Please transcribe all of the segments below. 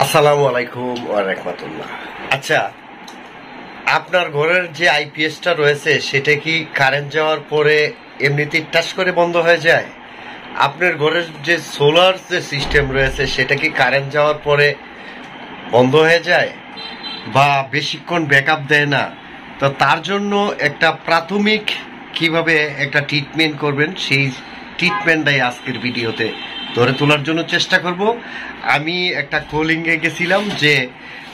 আসসালামু আলাইকুম ওয়া রাহমাতুল্লাহ। আচ্ছা, আপনার ঘরের যে আইপিএসটা রয়েছে সেটা কি কারেন্ট যাওয়ার পরে এমনিতেই টাচ করে বন্ধ হয়ে যায়? আপনার ঘরের যে সোলার যে সিস্টেম রয়েছে সেটা কি কারেন্ট যাওয়ার পরে বন্ধ হয়ে যায় বা বেশিক্ষণ ব্যাকআপ দেয় না? তো তার জন্য একটা প্রাথমিক কিভাবে একটা ট্রিটমেন্ট করবেন সেই ট্রিটমেন্টটাই আজকের ভিডিওতে ধরে তোলার জন্য চেষ্টা করব। আমি একটা কোলিংয়ে গেছিলাম, যে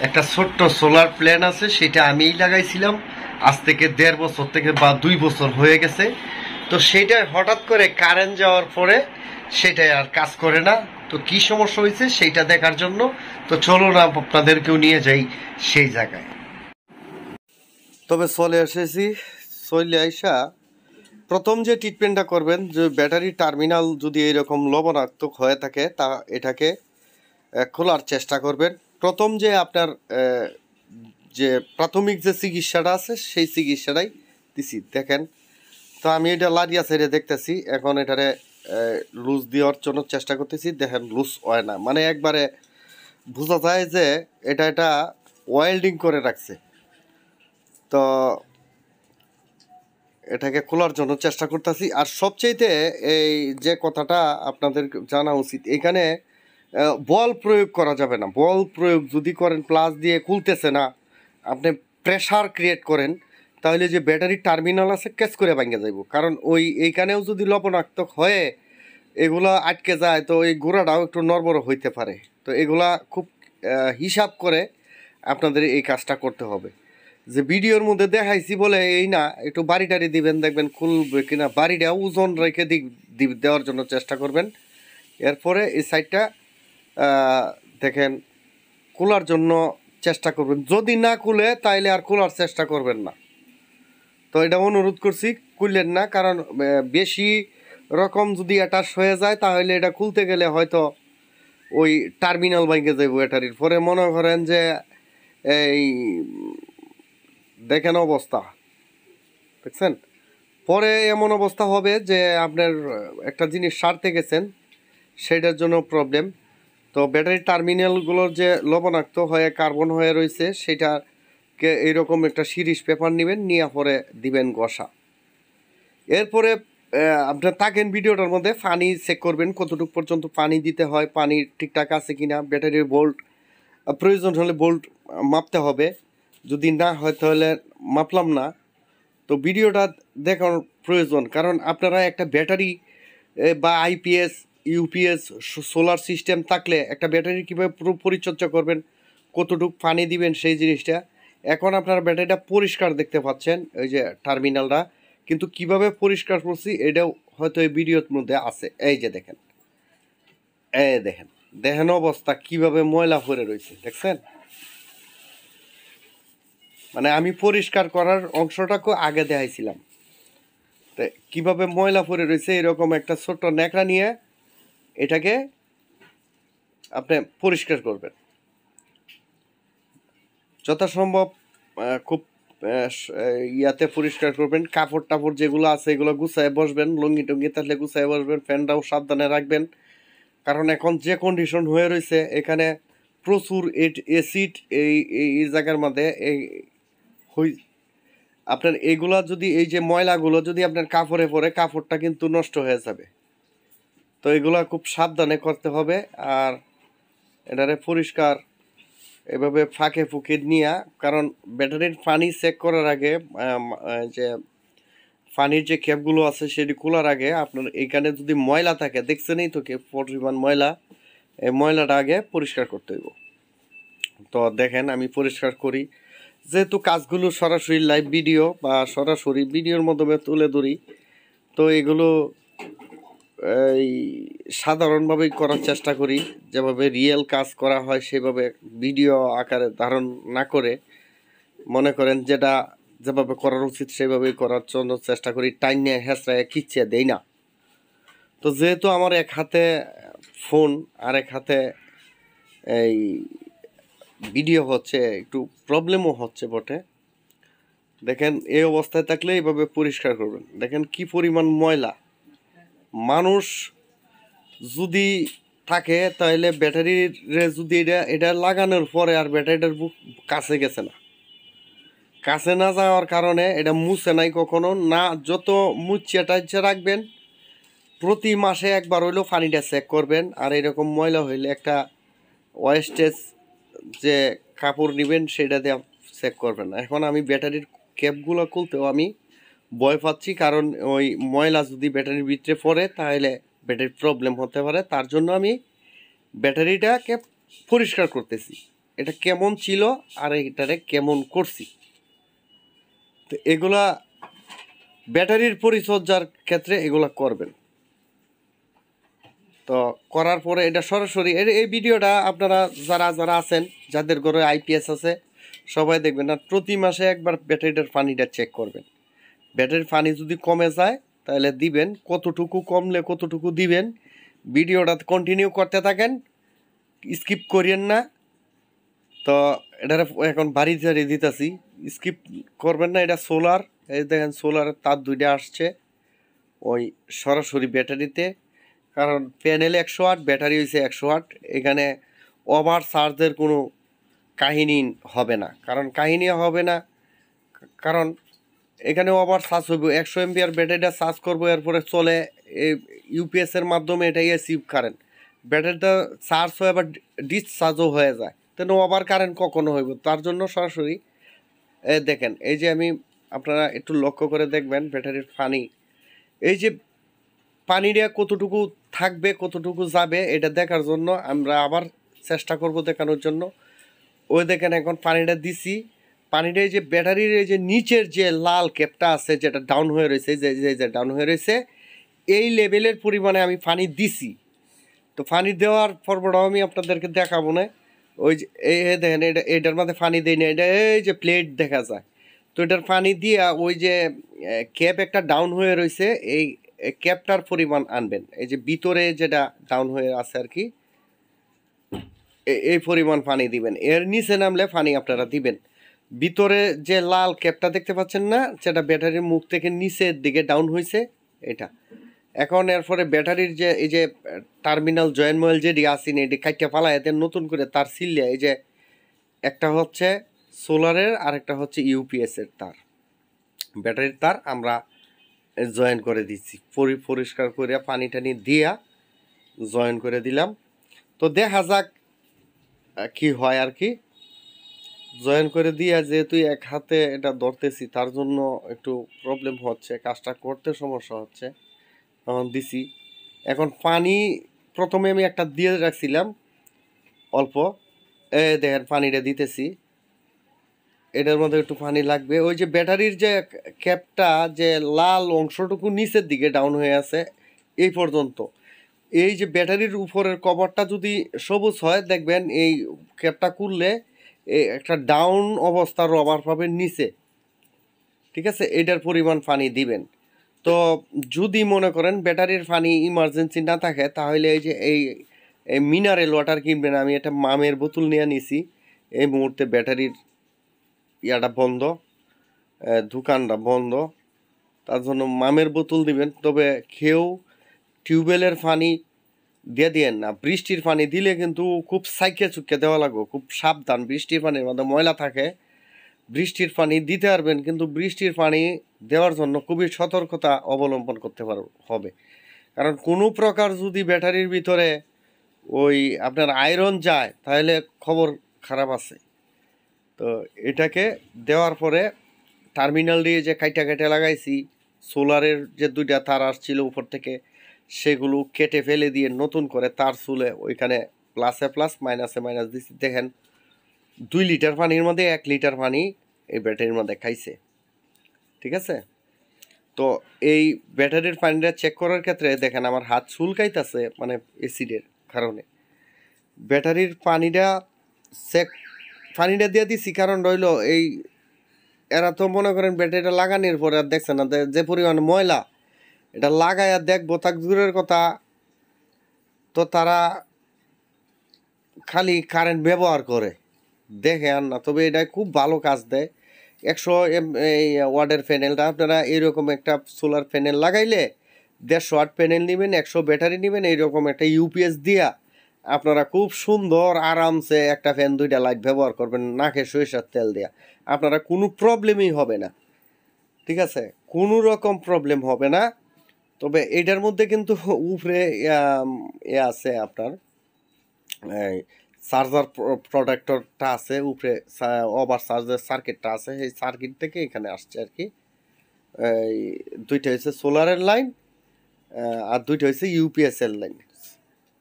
একটা ছোট্ট সোলার প্ল্যান আছে, সেটা আমিই লাগাইছিলাম। আজ থেকে 1.5 বছর থেকে বা 2 বছর হয়ে গেছে। তো সেটা হঠাৎ করে কারেন্ট যাওয়ার পরে সেটাই আর কাজ করে না। তো কি সমস্যা হয়েছে সেইটা দেখার জন্য তো চলুন আপনাদেরকেও নিয়ে যাই সেই জায়গায়। তবে চলে এসেছি। চলে আইসা প্রথম যে ট্রিটমেন্টটা করবেন, যে ব্যাটারি টার্মিনাল যদি এরকম লবণাক্ত হয়ে থাকে তা এটাকে খোলার চেষ্টা করবেন। প্রথম যে আপনার যে প্রাথমিক যে চিকিৎসাটা আছে সেই চিকিৎসাটাই দিছি। দেখেন, তো আমি এটা লাড়িয়া ছেড়ে দেখতেছি, এখন এটারে লুজ দেওয়ার জন্য চেষ্টা করতেছি। দেখেন লুজ হয় না, মানে একবারে বোঝা যায় যে এটা ওয়েল্ডিং করে রাখছে। তো এটাকে খোলার জন্য চেষ্টা করতেছি। আর সবচেয়েতে এই যে কথাটা আপনাদের জানা উচিত, এখানে বল প্রয়োগ করা যাবে না। বল প্রয়োগ যদি করেন, প্লাস দিয়ে খুলতেছে না, আপনি প্রেশার ক্রিয়েট করেন, তাহলে যে ব্যাটারি টার্মিনাল আছে ক্যাচ করে ভাঙে যাইব। কারণ এইখানেও যদি লবণাক্ত হয়ে এগুলা আটকে যায়, তো এই গোড়াটাও একটু নড়বড় হইতে পারে। তো এগুলা খুব হিসাব করে আপনাদের এই কাজটা করতে হবে। যে ভিডিওর মধ্যে দেখাইছি বলে এই না, একটু বাড়ি টাড়ি দিবেন, দেখবেন খুলবে কিনা। বাড়িটা ওজন রেখে দেওয়ার জন্য চেষ্টা করবেন। এরপরে এই সাইডটা দেখেন খোলার জন্য চেষ্টা করবেন। যদি না খুলে তাইলে আর খোলার চেষ্টা করবেন না। তো এটা অনুরোধ করছি, খুললেন না। কারণ বেশি রকম যদি অ্যাটাচ হয়ে যায় তাহলে এটা খুলতে গেলে হয়তো ওই টার্মিনাল ভাঙে যাইব ব্যাটারির। পরে মনে করেন যে এই দেখেন অবস্থা, দেখছেন, পরে এমন অবস্থা হবে যে আপনার একটা জিনিস সারতে গেছেন, সেটার জন্য প্রবলেম। তো ব্যাটারি টার্মিনালগুলোর যে লবণাক্ত হয়ে কার্বন হয়ে রয়েছে সেটাকে এইরকম একটা সিরিজ পেপার নেবেন, নিয়ে পরে দিবেন ঘষা। এরপরে আপনার থাকেন ভিডিওটার মধ্যে পানি চেক করবেন, কতটুকু পর্যন্ত পানি দিতে হয়, পানি ঠিকঠাক আছে কিনা। ব্যাটারির বোল্ট প্রয়োজন হলে বোল্ট মাপতে হবে, যদি না হয় তাহলে মাপলাম না। তো ভিডিওটা দেখার প্রয়োজন, কারণ আপনারা একটা ব্যাটারি বা আইপিএস ইউপিএস সোলার সিস্টেম থাকলে একটা ব্যাটারি কীভাবে পুরো পরিচর্যা করবেন, কতটুকু পানি দিবেন সেই জিনিসটা। এখন আপনারা ব্যাটারিটা পরিষ্কার দেখতে পাচ্ছেন, ওই যে টার্মিনালটা, কিন্তু কিভাবে পরিষ্কার করছি এটাও হয়তো এই ভিডিওর মধ্যে আছে। এই যে দেখেন, দেখেন অবস্থা কিভাবে ময়লা ভরে রয়েছে, দেখছেন। মানে আমি পরিষ্কার করার অংশটাকে আগে দেখাইছিলাম, তো কীভাবে ময়লা পড়ে রয়েছে। এরকম একটা ছোট্ট ন্যাকড়া নিয়ে এটাকে আপনি পরিষ্কার করবেন যথাসম্ভব। খুব ইয়াতে পরিষ্কার করবেন। কাপড় টাপড় যেগুলো আছে এগুলো গুছায় বসবেন, লুঙ্গি টুঙ্গি থাকলে গুছায় বসবেন, ফ্যানটাও সাবধানে রাখবেন। কারণ এখন যে কন্ডিশন হয়ে রয়েছে, এখানে প্রচুর অ্যাসিড এই জায়গার মধ্যে আপনার এগুলা যদি, এই যে ময়লাগুলো যদি আপনার কাপড়ে পরে, কাপড়টা কিন্তু নষ্ট হয়ে যাবে। তো এগুলা খুব সাবধানে করতে হবে। আর এটারে পরিষ্কার এভাবে ফাঁকে ফুঁকে নিয়ে, কারণ ব্যাটারির পানি চেক করার আগে, যে পানির যে ক্যাপগুলো আছে সেটি খোলার আগে আপনার এখানে যদি ময়লা থাকে, দেখছেনই তো কি পরিমাণ ময়লা, এই ময়লাটা আগে পরিষ্কার করতে হইব। তো দেখেন আমি পরিষ্কার করি, যেহেতু কাজগুলো সরাসরি লাইভ ভিডিও বা সরাসরি ভিডিওর মাধ্যমে তুলে ধরি, তো এগুলো এই সাধারণভাবেই করার চেষ্টা করি। যেভাবে রিয়েল কাজ করা হয় সেভাবে ভিডিও আকারে ধারণ না করে, মনে করেন যেভাবে করার উচিত সেভাবেই করার জন্য চেষ্টা করি। টাইম নিয়ে হেঁচড়ায় খিচ্ছে দেই না। তো যেহেতু আমার এক হাতে ফোন আর এক হাতে এই ভিডিও হচ্ছে, একটু প্রবলেমও হচ্ছে বটে। দেখেন এই অবস্থায় থাকলে এইভাবে পরিষ্কার করবেন। দেখেন কি পরিমাণ ময়লা। মানুষ যদি থাকে তাহলে ব্যাটারির যদি এটা লাগানোর পরে আর ব্যাটারিটার কাছে গেছে না, কাছে না যাওয়ার কারণে এটা মুছে নাই কখনো না। যত মুছিয়া টাইচে রাখবেন, প্রতি মাসে একবার হইলেও পানিটা চেক করবেন। আর এরকম ময়লা হইলে একটা ওয়েস্টেজ যে কাপড় নেবেন সেটা দিয়ে চেক করবেন। এখন আমি ব্যাটারির ক্যাপগুলো খুলতেও আমি ভয় পাচ্ছি, কারণ ওই ময়লা যদি ব্যাটারির ভিতরে পড়ে তাহলে ব্যাটারির প্রবলেম হতে পারে। তার জন্য আমি ব্যাটারিটাকে পরিষ্কার করতেছি, এটা কেমন ছিল আর এটারে কেমন করছি। তো এগুলা ব্যাটারির পরিচর্যার ক্ষেত্রে এগুলা করবেন। তো করার পরে এটা সরাসরি এই ভিডিওটা আপনারা যারা যারা আছেন, যাদের ঘরে আইপিএস আছে সবাই দেখবেন। আর প্রতি মাসে একবার ব্যাটারিটার পানিটা চেক করবেন। ব্যাটারির পানি যদি কমে যায় তাহলে দিবেন, কতটুকু কমলে কতটুকু দিবেন ভিডিওটা কন্টিনিউ করতে থাকেন, স্কিপ করিয়েন না। তো এটার এখন বাড়ি ঝাড়ি দিতেছি, স্কিপ করবেন না। এটা সোলার, এই দেখেন সোলারের তার দুইটা আসছে ওই সরাসরি ব্যাটারিতে, কারণ প্যানেল 100 ওয়াট, ব্যাটারি হয়েছে 100 ওয়াট। এখানে ওভার চার্জের কোনো কাহিনী হবে না, কারণ এখানে ওভার চার্জ হইব। 100 এমপিআর ব্যাটারিটা চার্জ করবো, এরপরে চলে এই ইউপিএসের মাধ্যমে, এটা এসি কারেন্ট। ব্যাটারিটা চার্জ হয়ে আবার ডিসচার্জও হয়ে যায়, তেন ওভার কারেন্ট কখনো হইব। তার জন্য সরাসরি দেখেন, এই যে আমি আপনারা একটু লক্ষ্য করে দেখবেন ব্যাটারির পানি, এই যে পানিটা কতটুকু থাকবে কতটুকু যাবে এটা দেখার জন্য আমরা আবার চেষ্টা করব দেখানোর জন্য। ওই দেখেন এখন পানিটা দিছি, পানিটা এই যে ব্যাটারির এই যে নিচের যে লাল ক্যাপটা আছে যেটা ডাউন হয়ে রয়েছে, যে ডাউন হয়ে রয়েছে, এই লেভেলের পরিমাণে আমি পানি দিছি। তো পানি দেওয়ার পর্বটাও আমি আপনাদেরকে দেখাবো না। ওই যে এই দেখেন এটার মধ্যে পানি দেয় না, এটা এই যে প্লেট দেখা যায়। তো এটার পানি দিয়া ওই যে ক্যাপ একটা ডাউন হয়ে রয়েছে, এই ক্যাপটার পরিমাণ আনবেন। এই যে ভিতরে যেটা ডাউন হয়ে আছে আর কি, এই পরিমাণ পানি দিবেন। এর নিচে নামলে পানি আপনারা দিবেন। ভিতরে যে লাল ক্যাপটা দেখতে পাচ্ছেন না, যেটা ব্যাটারির মুখ থেকে নিচের দিকে ডাউন হয়েছে, এটা এখন এরপরে ব্যাটারির যে এই যে টার্মিনাল জয়েন্ট ময়েল যেটি আসেনি, এটি কাইটটা পালায় এতে নতুন করে তার সিলিয়া, এই যে একটা হচ্ছে সোলারের আর একটা হচ্ছে ইউপিএসের তার, ব্যাটারির তার আমরা জয়েন করে দিচ্ছি। পরিষ্কার করে পানি টানি দিয়া জয়েন করে দিলাম। তো দেখা যাক কি হয় আর কি। জয়েন করে দিয়া যেহেতু এক হাতে এটা ধরতেছি তার জন্য একটু প্রবলেম হচ্ছে, কাজটা করতে সমস্যা হচ্ছে। তখন দিছি, এখন পানি প্রথমে আমি একটা দিয়ে রাখছিলাম অল্প, দেখেন পানিটা দিতেছি, এটার মধ্যে একটু পানি লাগবে। ওই যে ব্যাটারির যে ক্যাপটা যে লাল অংশটুকু নিচের দিকে ডাউন হয়ে আছে এই পর্যন্ত, এই যে ব্যাটারির উপরের কভারটা যদি সবুজ হয় দেখবেন এই ক্যাপটা খুললে একটা ডাউন অবস্থার রবার পাবেন নিচে, ঠিক আছে। এটার পরিমাণ পানি দিবেন। তো যদি মনে করেন ব্যাটারির পানি ইমার্জেন্সি না থাকে তাহলে এই যে এই মিনারেল ওয়াটার কিনবেন। আমি একটা মামের বোতল নিয়ে নিছি, এই মুহূর্তে ব্যাটারির ইয়াটা বন্ধ, দোকানটা বন্ধ, তার জন্য মামের বোতল দিবেন। তবে কেউ টিউবওয়েলের পানি দিয়ে দিয়েন না, বৃষ্টির পানি দিলে কিন্তু খুব সাইকে চুকে দেওয়া লাগবে, খুব সাবধান। বৃষ্টির পানির মধ্যে ময়লা থাকে, বৃষ্টির পানি দিতে পারবেন কিন্তু বৃষ্টির পানি দেওয়ার জন্য খুবই সতর্কতা অবলম্বন করতে হবে। কারণ কোনো প্রকার যদি ব্যাটারির ভিতরে ওই আপনার আয়রন যায় তাহলে খবর খারাপ আছে। তো এটাকে দেওয়ার পরে টার্মিনাল দিয়ে যে কাইটা লাগাইছি, সোলারের যে দুইটা তার আসছিল উপর থেকে সেগুলো কেটে ফেলে দিয়ে নতুন করে তার চুলে ওইখানে প্লাসে প্লাস মাইনাসে মাইনাস দিচ্ছি। দেখেন 2 লিটার পানির মধ্যে 1 লিটার পানি এই ব্যাটারির মধ্যে খাইছে, ঠিক আছে। তো এই ব্যাটারির পানিটা চেক করার ক্ষেত্রে দেখেন আমার হাত চুলকাইতেছে, মানে অ্যাসিডের কারণে। ব্যাটারির পানিটা দিয়ে দিছি, কারণ রইল এই এরা তো মনে করেন ব্যাটারিটা লাগানোর পরে আর দেখছে না যে পরিমাণ ময়লা, এটা লাগায় আর দেখবো তাক দূরের কথা, তো তারা খালি কারেন্ট ব্যবহার করে দেখে আর না। তবে এটা খুব ভালো কাজ দেয়। 100 ওয়াটের প্যানেলটা আপনারা এইরকম একটা সোলার প্যানেল লাগাইলে 150 ওয়াট প্যানেল নেবেন, 100 ব্যাটারি নেবেন, এইরকম একটা ইউপিএস দিয়া আপনারা খুব সুন্দর আরামসে একটা ফ্যান 2টা লাইট ব্যবহার করবেন নাকে সরিষার তেল দিয়া, আপনারা কোনো প্রবলেমই হবে না, ঠিক আছে, কোনো রকম প্রবলেম হবে না। তবে এটার মধ্যে কিন্তু উপরে আছে আপনার চার্জার প্রোডাক্টরটা আছে উপরে, ওভার চার্জার সার্কিটটা আছে, এই সার্কিট থেকে এখানে আসছে আর কি। এই 2টা হচ্ছে সোলারের লাইন আর 2টা হচ্ছে ইউপিএস এর লাইন।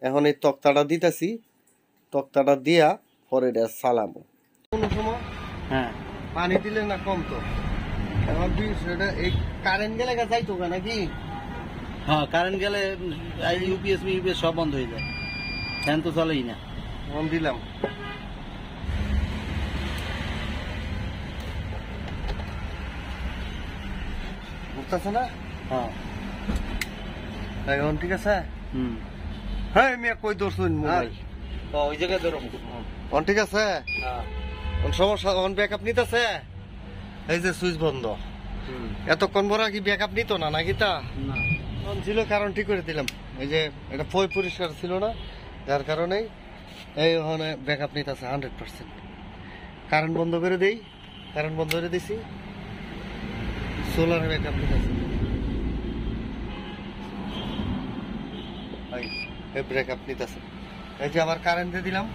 এখন এই তক্তাটা দিতেছি, তক্তাটা দিয়া পরে এটা চালাবো। কোনো সময় হ্যাঁ পানি দিলে না কম তো, এখন সেটা এই কারেন্ট গেলে যাইতো নাকি? হ্যাঁ কারেন্ট গেলে ইউপিএস সব বন্ধ হয়ে যায়, ফ্যান তো চলেই না। এখন দিলাম, বুঝতেছে না? হ্যাঁ এখন ঠিক আছে। হুম হ্যাঁ মিয়া কই দর্শুন মোবাইল তো ওই জায়গায় ধরো। অন ঠিক আছে, হ্যাঁ সমস্যা অন ব্যাকআপ নিতেছে। এই যে সুইচ বন্ধ, এতক্ষণ বড় কি ব্যাকআপ নিত না নাকি? তা না অন ছিল, কারণ ঠিক করে দিলাম। এই যে এটা পরিষ্কার ছিল না, যার কারণেই এই ওখানে ব্যাকআপ নিতেছে 100%। কারেন্ট বন্ধ করে দেই, কারেন্ট বন্ধ করে দিছি, সোলার ব্যাকআপ নিতেছে। এই ব্রেকআপ নিতেছে। এই যে আবার কারেন্ট দিয়ে দিলাম,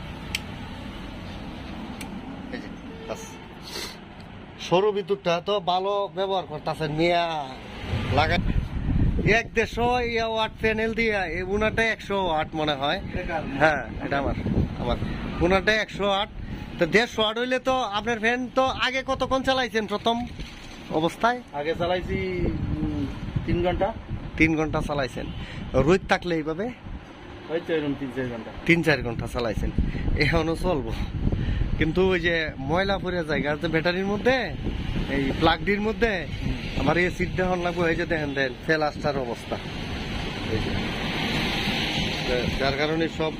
এই যে বাস। সৌর বিদ্যুৎটা তো ভালো ব্যবহার করতেছেন মিয়া, লাগাই 150 ওয়াট প্যানেল দিয়ে, উনাটা 100 ওয়াট মনে হয়। হ্যাঁ এটা আমার উনাটা 100 ওয়াট, তো 150 ওয়াট হইলে তো আপনার ফ্যান তো আগে কতক্ষণ চালাইছেন প্রথম অবস্থায়? আগে চালাইছি 3 ঘন্টা। 3 ঘন্টা চালাইছেন, রোদ থাকলে এইভাবে হয়তো এরকম 3-4 ঘন্টা। 3-4 ঘন্টা চালাইছেন, এখনো চলবো। কিন্তু ওই যে ময়লা পড়ে জায়গা আছে ব্যাটারির মধ্যে, এই প্লাগটির মধ্যে, আমার এই সিট দেখান লাগবে। এই যে দেখেন ফেলাস্টার অবস্থা, যার কারণে সব